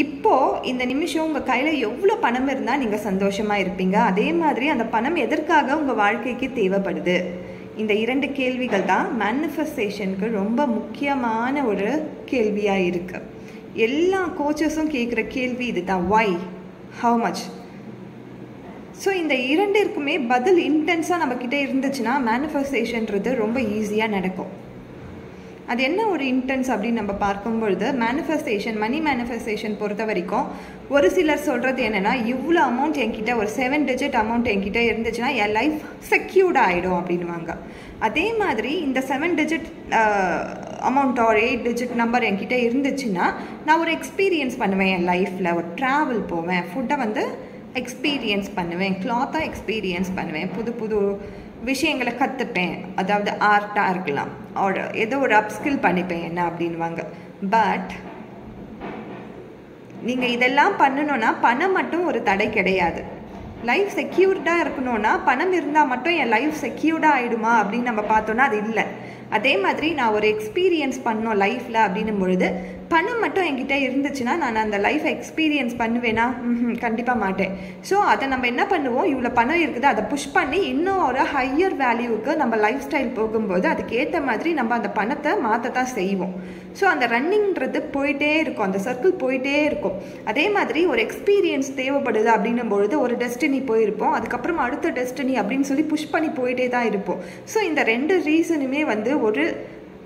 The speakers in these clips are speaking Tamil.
இப்போது இந்த நிமிஷம் உங்கள் கையில் எவ்வளோ பணம் இருந்தால் நீங்கள் சந்தோஷமாக இருப்பீங்க, அதே மாதிரி அந்த பணம் எதற்காக உங்கள் வாழ்க்கைக்கு தேவைப்படுது? இந்த 2 கேள்விகள் தான் மேனிஃபெஸ்டேஷனுக்கு ரொம்ப முக்கியமான ஒரு கேள்வியாக இருக்குது. எல்லா கோச்சஸும் கேட்குற கேள்வி இது தான், ஒய், ஹவு மச். ஸோ இந்த 2க்குமே பதில் இன்டென்ஸாக நம்மக்கிட்ட இருந்துச்சுன்னா மேனிஃபெஸ்டேஷன்றது ரொம்ப ஈஸியாக நடக்கும். அது என்ன ஒரு இன்டென்ஸ் அப்படின்னு நம்ம பார்க்கும்பொழுது, மேனிஃபெஸ்டேஷன், மணி மேனிஃபெஸ்டேஷன் பொறுத்த வரைக்கும் ஒரு சிலர் சொல்கிறது என்னென்னா, இவ்வளோ அமௌண்ட் என்கிட்ட, ஒரு 7 டிஜிட் அமௌண்ட் என்கிட்ட இருந்துச்சுன்னா என் லைஃப் செக்யூர்ட் ஆகிடும் அப்படின்வாங்க. அதே மாதிரி இந்த 7 டிஜிட் அமௌண்ட் ஒரு 8 டிஜிட் நம்பர் என்கிட்ட இருந்துச்சுன்னா நான் ஒரு எக்ஸ்பீரியன்ஸ் பண்ணுவேன் என் லைஃப்பில், ஒரு ட்ராவல் போவேன், ஃபுட்டை வந்து எக்ஸ்பீரியன்ஸ் பண்ணுவேன், கிளாத்தாக எக்ஸ்பீரியன்ஸ் பண்ணுவேன், புது புது விஷயங்களை கற்றுப்பேன், அதாவது ஆர்ட்டாக இருக்கலாம், ஏதோ ஒரு அப்ஸ்கில் பண்ணிப்பேன் என்ன அப்படின்வாங்க. பட் நீங்கள் இதெல்லாம் பண்ணணுன்னா பணம் மட்டும் ஒரு தடை கிடையாது. லைஃப் செக்யூர்டாக இருக்கணும்னா பணம் இருந்தால் மட்டும் என் லைஃப் செக்யூர்டாக ஆகிடுமா அப்படின்னு நம்ம பார்த்தோன்னா அது இல்லை. அதே மாதிரி நான் ஒரு எக்ஸ்பீரியன்ஸ் பண்ணோம் லைஃப்பில் அப்படின்னும் பொழுது பணம் மட்டும் என்கிட்ட இருந்துச்சுன்னா நான் அந்த லைஃப்பை எக்ஸ்பீரியன்ஸ் பண்ணுவேனா? கண்டிப்பாக மாட்டேன். ஸோ அதை நம்ம என்ன பண்ணுவோம், இவ்வளோ பணம் இருக்குது, அதை புஷ் பண்ணி இன்னும் ஒரு ஹையர் வேல்யூவுக்கு நம்ம லைஃப் ஸ்டைல் போகும்போது அதுக்கேற்ற மாதிரி நம்ம அந்த பணத்தை மாற்றத்தான் செய்வோம். ஸோ அந்த ரன்னிங்கிறது போயிட்டே இருக்கும், அந்த சர்க்கிள் போயிட்டே இருக்கும். அதே மாதிரி ஒரு எக்ஸ்பீரியன்ஸ் தேவைப்படுது அப்படின்னும் பொழுது ஒரு டெஸ்டினி போயிருப்போம், அதுக்கப்புறம் அடுத்த டெஸ்டினி அப்படின்னு சொல்லி புஷ் பண்ணி போயிட்டே தான் இருப்போம். ஸோ இந்த 2 ரீசனுமே வந்து ஒரு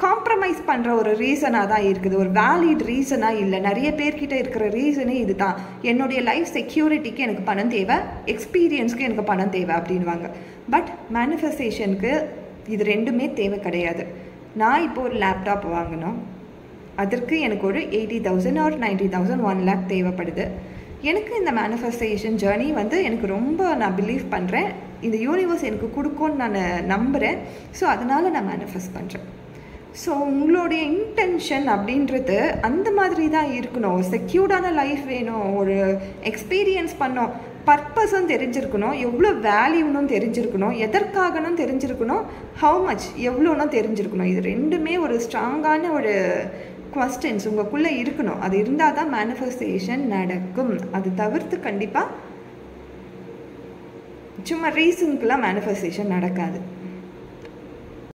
காம்ப்ரமைஸ் பண்ணுற ஒரு ரீசனாக தான் இருக்குது, ஒரு வேலிட் ரீசனாக இல்லை. நிறைய பேர்கிட்ட இருக்கிற ரீசனே இது தான், என்னுடைய லைஃப் செக்யூரிட்டிக்கு எனக்கு பணம் தேவை, எக்ஸ்பீரியன்ஸ்க்கு எனக்கு பணம் தேவை அப்படின்வாங்க. பட் மேனிஃபெஸ்டேஷனுக்கு இது 2மே தேவை கிடையாது. நான் இப்போ ஒரு லேப்டாப் வாங்கணும், அதற்கு எனக்கு ஒரு 80,000 or 90,000, 1 lakh தேவைப்படுது. எனக்கு இந்த மேனிஃபெஸ்டேஷன் ஜேர்னி வந்து எனக்கு ரொம்ப நான் பிலீவ் பண்ணுறேன், இந்த யூனிவர்ஸ் எனக்கு கொடுக்கும்னு நான் நம்புகிறேன். ஸோ அதனால் நான் மேனிஃபெஸ்ட் பண்ணுறேன். ஸோ உங்களுடைய இன்டென்ஷன் அப்படின்றது அந்த மாதிரி தான் இருக்கணும். செக்யூர்டான லைஃப் வேணும், ஒரு எக்ஸ்பீரியன்ஸ் பண்ணோம், பர்பஸும் தெரிஞ்சிருக்கணும், எவ்வளோ வேல்யூனும் தெரிஞ்சிருக்கணும், எதற்காகனும் தெரிஞ்சிருக்கணும், ஹவு மச் எவ்வளோன்னு தெரிஞ்சிருக்கணும். இது 2மே ஒரு ஸ்ட்ராங்கான ஒரு குவஸ்டன்ஸ் உங்களுக்குள்ளே இருக்கணும். அது இருந்தால் தான் மேனிஃபெஸ்டேஷன் நடக்கும். அது தவிர்த்து கண்டிப்பாக சும்மா ரீசனுக்கெலாம் மேனிஃபெஸ்டேஷன் நடக்காது.